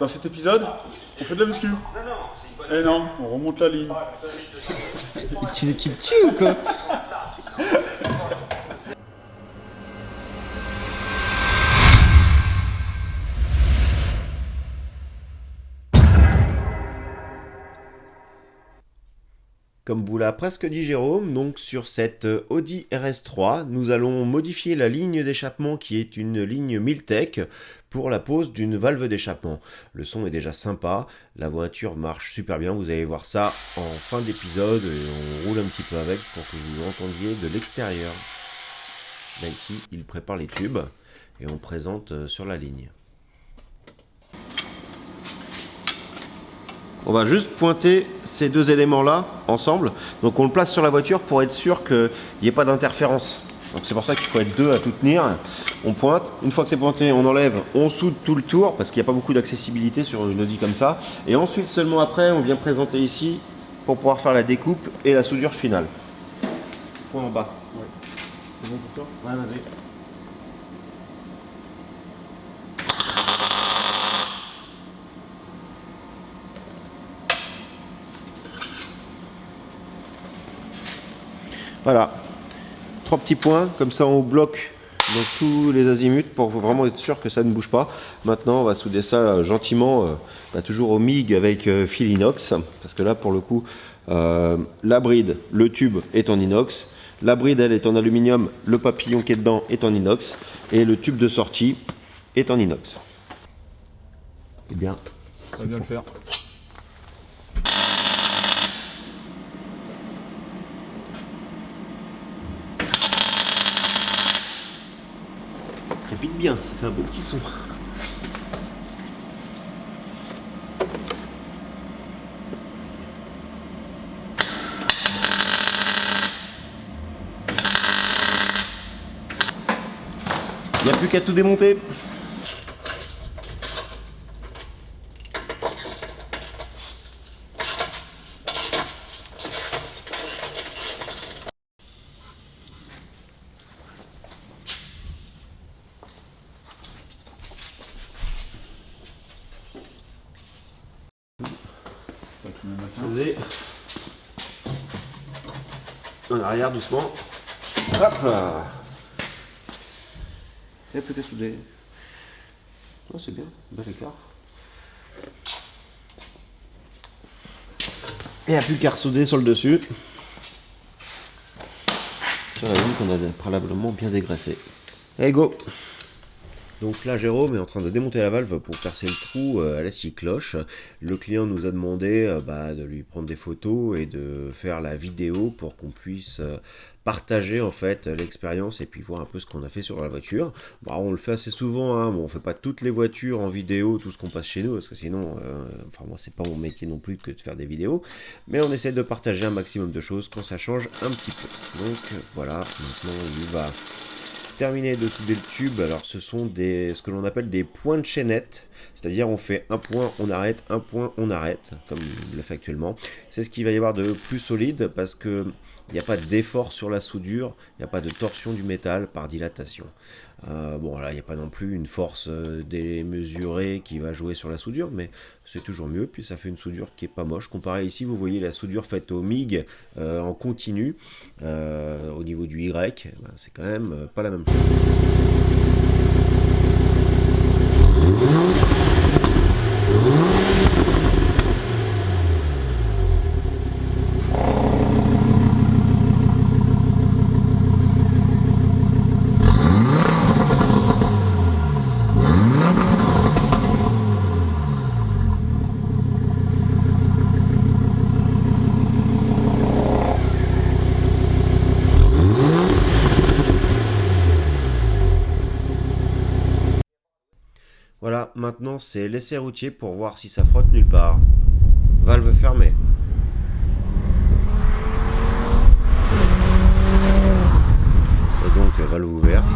Dans cet épisode, on fait de la muscu. Eh non, on remonte la ligne. Tu veux qu'il te tue ou quoi? Comme vous l'a presque dit Jérôme, donc sur cette Audi RS3, nous allons modifier la ligne d'échappement qui est une ligne Miltech pour la pose d'une valve d'échappement. Le son est déjà sympa, la voiture marche super bien, vous allez voir ça en fin d'épisode et on roule un petit peu avec pour que vous entendiez de l'extérieur. Là ici, il prépare les tubes et on présente sur la ligne. On va juste pointer ces deux éléments-là ensemble. Donc on le place sur la voiture pour être sûr qu'il n'y ait pas d'interférence. Donc c'est pour ça qu'il faut être deux à tout tenir. On pointe. Une fois que c'est pointé, on enlève, on soude tout le tour parce qu'il n'y a pas beaucoup d'accessibilité sur une Audi comme ça. Et ensuite, seulement après, on vient présenter ici pour pouvoir faire la découpe et la soudure finale. Point en bas. Ouais. C'est bon pour toi? Ouais, vas-y. Voilà, 3 petits points, comme ça on bloque dans tous les azimuts pour vraiment être sûr que ça ne bouge pas. Maintenant on va souder ça gentiment, toujours au MIG avec fil inox, parce que là pour le coup la bride, le tube est en inox, la bride elle est en aluminium, le papillon qui est dedans est en inox, et le tube de sortie est en inox. Eh bien, Ça va bien le faire. crépite bien, ça fait un beau petit son. Il n'y a plus qu'à tout démonter. Posez. En arrière doucement. Hop là. Et peut-être soudé. Oh, c'est bien, bel écart. Et il n'y a plus qu'à ressouder sur le dessus. Sur la ligne qu'on a préalablement bien dégraissée. Allez go! Donc là, Jérôme est en train de démonter la valve pour percer le trou à la scie cloche. Le client nous a demandé de lui prendre des photos et de faire la vidéo pour qu'on puisse partager en fait l'expérience et puis voir un peu ce qu'on a fait sur la voiture. On le fait assez souvent, hein. Bon, on fait pas toutes les voitures en vidéo, tout ce qu'on passe chez nous, parce que sinon, moi c'est pas mon métier non plus que de faire des vidéos, mais on essaie de partager un maximum de choses quand ça change un petit peu. Donc voilà, maintenant il va terminer de souder le tube. Alors ce sont ce que l'on appelle des points de chaînette, c'est-à-dire on fait un point, on arrête, un point, on arrête, comme il le fait actuellement. C'est ce qu'il va y avoir de plus solide parce que il n'y a pas d'effort sur la soudure, il n'y a pas de torsion du métal par dilatation. Bon là il n'y a pas non plus une force démesurée qui va jouer sur la soudure, mais c'est toujours mieux, puis ça fait une soudure qui est pas moche. Comparé ici, vous voyez la soudure faite au MIG en continu, au niveau du Y, c'est quand même pas la même chose. Voilà, maintenant c'est l'essai routier pour voir si ça frotte nulle part. Valve fermée. Et donc valve ouverte.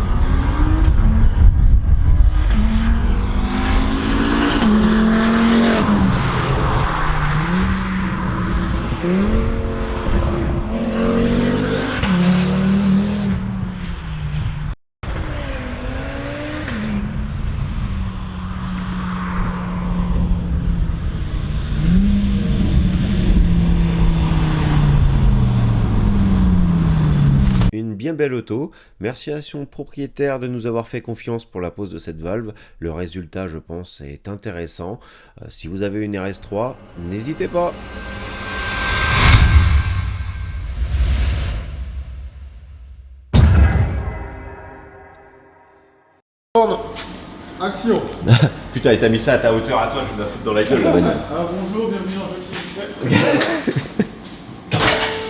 une bien belle auto. Merci à son propriétaire de nous avoir fait confiance pour la pose de cette valve. Le résultat, je pense, est intéressant. Si vous avez une RS3, n'hésitez pas. Action. Putain, et t'as mis ça à ta hauteur à toi, je vais me la foutre dans la gueule, la bagnole. Alors bonjour, bienvenue dans Jackie Michel.